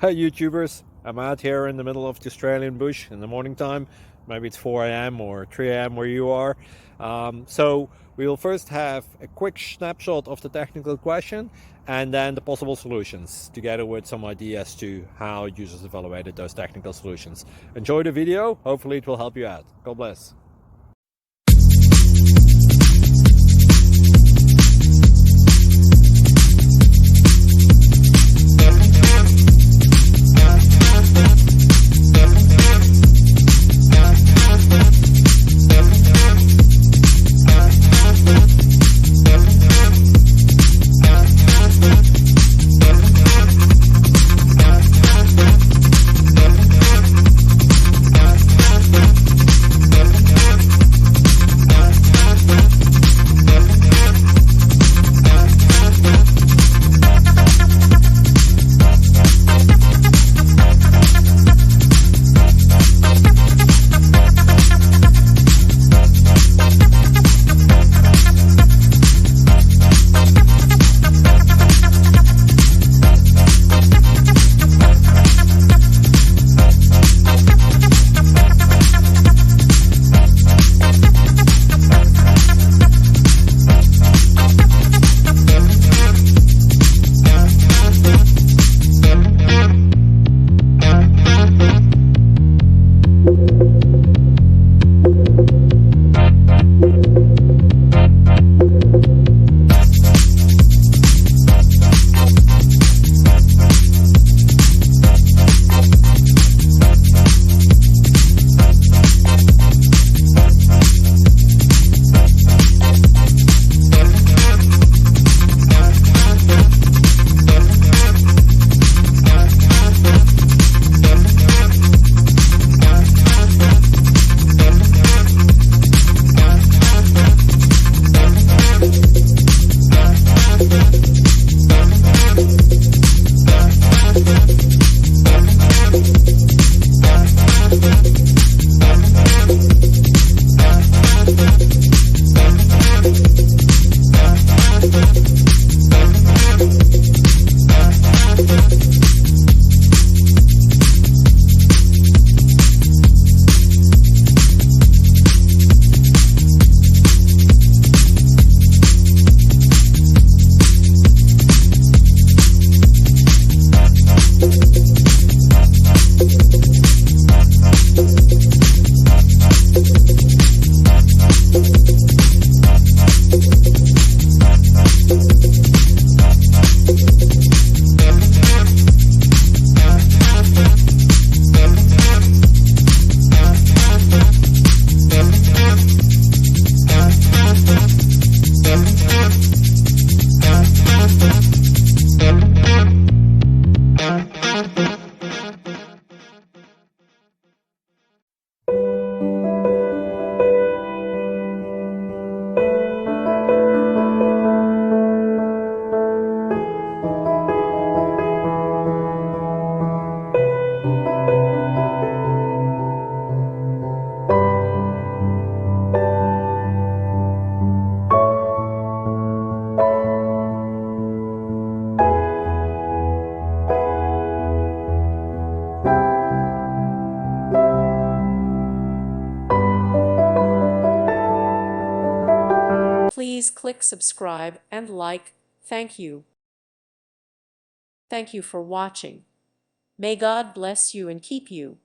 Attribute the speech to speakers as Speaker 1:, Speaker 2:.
Speaker 1: Hey YouTubers, I'm out here in the middle of the Australian bush in the morning time. Maybe it's 4 a.m. or 3 a.m. where you are. So we will first have a quick snapshot of the technical question and then the possible solutions, together with some ideas to how users evaluated those technical solutions. Enjoy the video, hopefully it will help you out. God bless.
Speaker 2: Please click subscribe and like. Thank you. Thank you for watching. May God bless you and keep you.